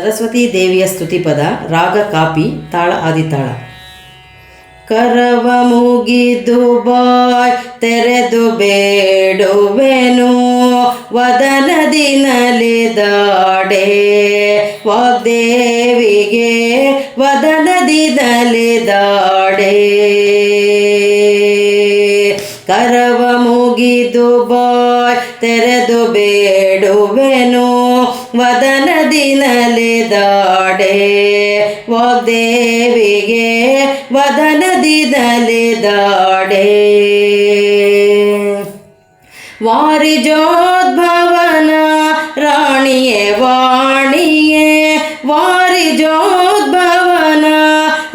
ಸರಸ್ವತಿ ದೇವಿಯ ಸ್ತುತಿಪದ ರಾಗ ಕಾಪಿ ತಾಳ ಆದಿತಾಳ. ಕರವ ಮುಗಿದು ಬಾಯ್ ತೆರೆದು ಬೇಡುವೆನು ವದನದಿ ನಲಿದಾಡೆ ವಾಗ್ದೇವಿಗೆ ವದನದಿ ನಲಿದಾಡೆ. ಕರವ ಮುಗಿದು ಬಾಯ್ ತೆರೆದು ಬೇಡುವೆನು ವದನದಿ ನಲಿದಾಡೆ ವಾಗ್ದೇವಿಗೆ ವದನದಿ ನಲಿದಾಡೆ. ವಾರಿಜೋದ್ಭವನ ರಾಣಿಯೇ ವಾಣಿಯೇ ವಾರಿಜೋದ್ಭವನ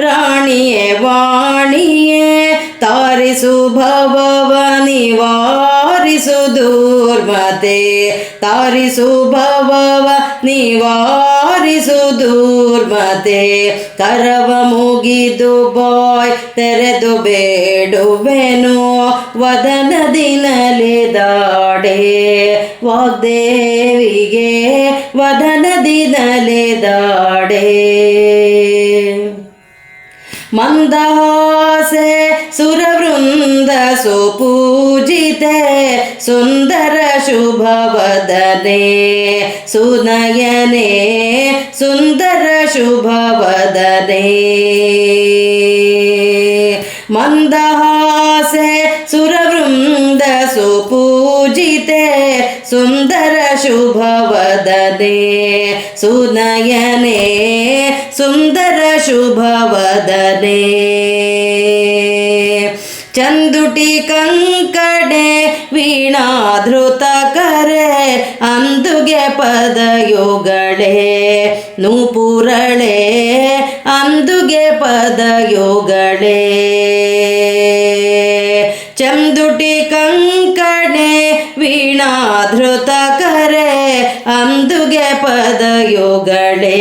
ರಾಣಿಯೇ ವಾಣಿಯೇ ತಾರಿಸು ಭವವ ನಿವಾರಿಸು ದುರ್ಮತೆ ತಾರಿಸು ಭವವ ನಿವಾರಿಸು ದುರ್ಮತೆ. ಕರವ ಮುಗಿದು ಬಾಯ್ ತೆರೆದು ಬೇಡುವೆನು ವದನದಿ ನಲಿದಾಡೆ ವಾಗ್ದೇವಿಗೆ ವದನದಿ ನಲಿದಾಡೆ. ಮಂದಹಾಸೆ ಸುರವೃಂದ ಸುಪೂಜಿತೆ ಸುಂದರ ಶುಭವದನೆ ಸುನಯನೆ ಸುಂದರ ಶುಭವದನೆ. ಮಂದಹಾಸೆ ಸುರವೃಂದ ಸುಪೂಜಿತೆ ಸುಂದರ ಶುಭವದನೆ ಸುನಯನೆ ಸುಂದರ ಶುಭವದನೆ. ಚಂದುಟಿ ಕಂಕಡೆ ವೀಣಾಧೃತ ಕರೆ ಅಂದುಗೆ ಪದಯುಗಳೇ ನೂಪುರಳೆ ಅಂದುಗೆ ಪದಯುಗಳೇ. ಚಂದುಟಿ ಕಂಕಡೆ ವೀಣಾಧೃತ ಕರೆ ಅಂದುಗೆ ಪದಯುಗಳೇ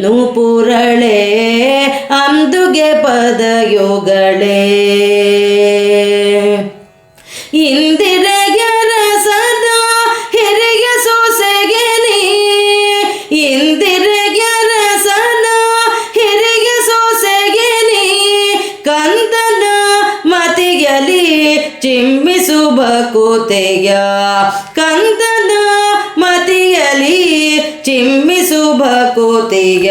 ನೂಪುರಳೆ ಅಂದುಗೆ ಪದಯುಗಳೇ. ಇಂದಿರೆಯರ ಸದಾ ಹಿರಿಯ ಸೊಸೆಗೆ ನೀ ಇಂದಿರೆಯರ ಸದಾ ಹಿರಿಯ ಸೊಸೆಗೆ ನೀ ಕಂದನ ಮತಿಯಲಿ ಚಿಮ್ಮಿಸು ಬಕುತೆಯ ಕಂದನ ಮತಿಯಲಿ ಚಿಮ್ಮಿಸು ಬಕುತೆಯ.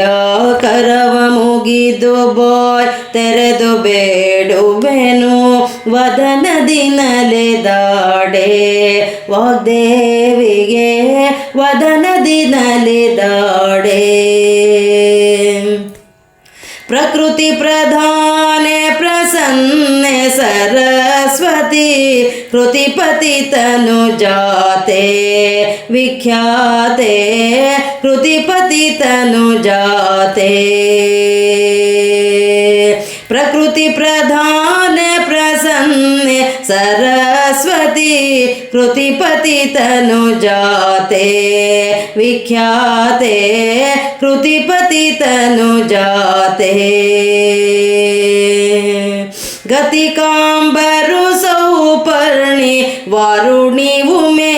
ಕರವ ಮುಗಿದು ಬಾಯ್ ತೆರೆದು ಬೇಡುವೆನು ವದನದಿ ನಲಿದಾಡೆ ವಾಗ್ದೇವಿಗೆ ವದನದಿ ನಲಿದಾಡೆ. ಪ್ರಕೃತಿ ಪ್ರಧಾನೆ ಪ್ರಸನ್ನೆ ಸರಸ್ವತಿ ಕೃತಿಪತಿ ತನುಜಾತೆ ವಿಖ್ಯಾತೆ ಕೃತಿಪತಿ ತನುಜಾತೆ. ಪ್ರಕೃತಿ ಪ್ರಧಾನೆ ಪ್ರಸನ್ನೆ ಸರಸ್ವತಿ ಕೃತಿಪತಿ ತನುಜಾತೆ ವಿಖ್ಯಾತೆ ಕೃತಿಪತಿ ತನುಜಾತೆ. ಗತಿಕಾಂಬರು ಸೌಪರ್ಣಿ ವಾರುಣಿ ಉಮೆ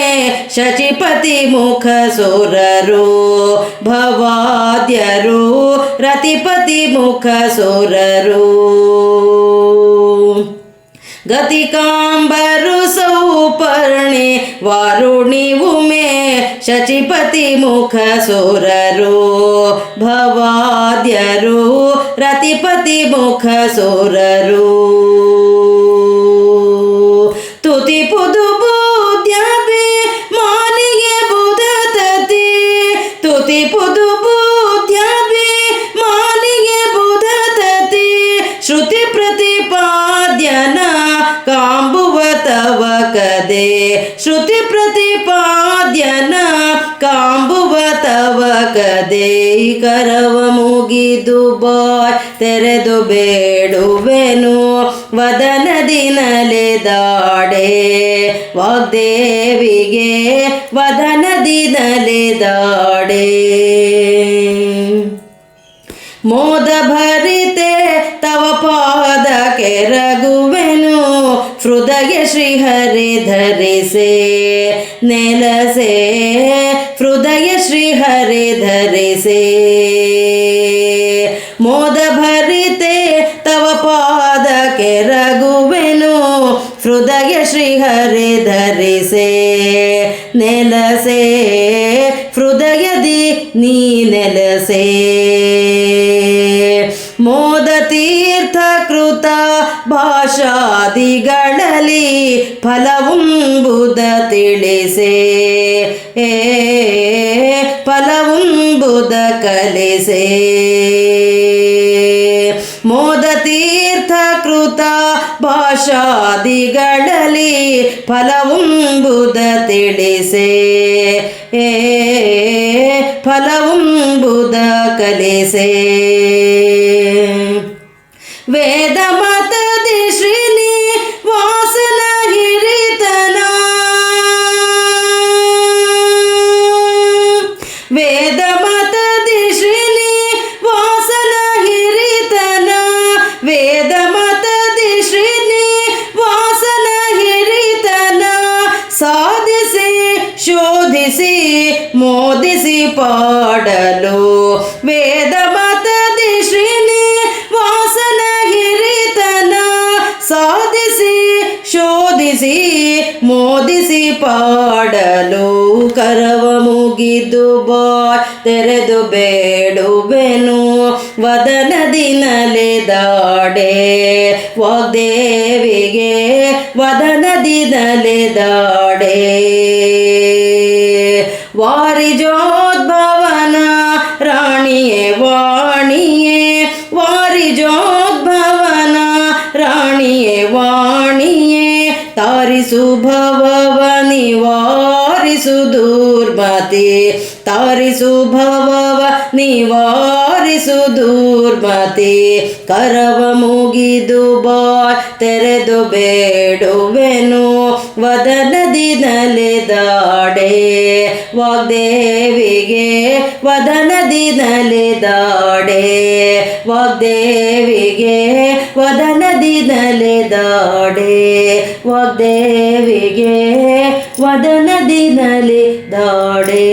ಶಚಿಪತಿ ಮುಖ ಸುರರು ಭವಾದ್ಯರು ರತಿಪತಿ ಮುಖ ಸುರರು. ಗತಿಕಾಂಬರು ಸೌಪರ್ಣಿ ವಾರುಣಿ ಉಮೆ ಶಚಿಪತಿ ಮುಖ ಸುರರು ಭವಾದ್ಯರು ರತಿಪತಿ ಮುಖ ಸುರರು. ತುತಿ ಪುದು ಬುದ್ಧಿ ಮಾಲಿಗೆ ಬುಧ ತತಿ ತುತಿ ಪುದು ಬುದ್ಧಿ ಮಾಲಿಗೆ ಬುಧ ತತಿ ಶ್ರುತಿ ಪ್ರತಿಪಾದ್ಯನ ಕಾಂಬುವ ತವ ಕದೆ ಶ್ರುತಿ ಪ್ರತಿಪಾದ್ಯನ ಕಾಂಬುವ ತವ ಕದೆ. ಕರವ ಮುಗಿದು ಬಾಯ್ ತೆರೆದು ಬೇಡುವೆನು ವದನದಿ ನಲಿದಾಡೆ ವಾಗ್ದೇವಿಗೆ ವದನದಿ ನಲಿದಾಡೆ. ಮೋದ ಭರಿತೆ ತವ ಪಾದ ಕೆರಗುವೆನು ಹೃದಯ ಶ್ರೀಹರಿ ಧರಿಸೆ ನೆಲಸೆ ಹೃದಯ ಶ್ರೀಹರಿ ಧರಿಸೆ ಮೋದ ಭರಿತೆ ತವ ಪಾದ ಕೆರಗುವೆನು ಹೃದಯ ಶ್ರೀಹರಿ ಧರಿಸೆ ನೆಲಸೆ ಹೃದಯದಿ ನೀ ನೆಲಸೆ ಮೋದ ತೀರ್ಥ ಕೃತ ಭಾಷಾದಿಗಳಲ್ಲಿ ಫಲವುಂಬುದ ತಿಳಿಸೆ ಫಲವುಂಬುದ ಕಲಿಸೆ ಮೋದ ತೀರ್ಥ ಕೃತ ಭಾಷಾದಿಗಳಲ್ಲಿ ಫಲವುಂಬುದ ತಿಳಿಸೆ ಫಲವುಂಬುದ ಕಲಿಸೆ ವೇದ ಮತದಿ ಶ್ರೀನಿ ವಾಸನ ಹಿರಿತನ ವೇದ ಮತದಿ ಶ್ರೀನಿ ವಾಸನ ಹಿರಿತನ ವೇದ ಮತದಿ ಶ್ರೀನಿ ವಾಸನ ಹಿರಿತನ ಸಾಧಿಸಿ ಶೋಧಿಸಿ ಮೋದಿಸಿ ಪಾಡಲು ವೇದ ಮತದಿ ಶ್ರೀನಿ ವಾಸನ ಹಿರಿತನ ಸಾಧಿಸಿ ಶೋಧಿಸಿ ಮೋದಿಸಿ ಪಾಡಲು ಕರವ ಮುಗಿದು ಬಾಯ್ ತೆರೆದು ಬೇಡುವೆನು ವದನದಿ ನಲಿದಾಡೆ ವಾಗ್ದೇವಿಗೆ ವದನದಿ ನಲಿದಾಡೆ ವಾರಿಜೋದ್ಭವನ ರಾಣಿಯೇ ವಾಣಿಯೇ ವಾರಿಜೋದ್ಭವನ ರಾಣಿಯೇ ವಾಣಿಯೇ ತಾರಿಸು ಭವವ ನಿವಾರಿಸು ದುರ್ಮತಿ ತಾರಿಸು ಭವವ ನಿವಾರಿಸು ದುರ್ಮತಿ ಕರವ ಮುಗಿದು ಬಾಯ್ ತೆರೆದು ಬೇಡುವೆನು ವದನದಿ ನಲಿದಾಡೆ ವಾಗ್ದೇವಿಗೆ ವದನದಿ ನಲಿದಾಡೆ ವಾಗ್ದೇವಿಗೆ ವದನದಿ ನಲಿದಾಡೆ ವಾಗ್ದೇವಿಗೆ ವದನದಿ ನಲಿದಾಡೆ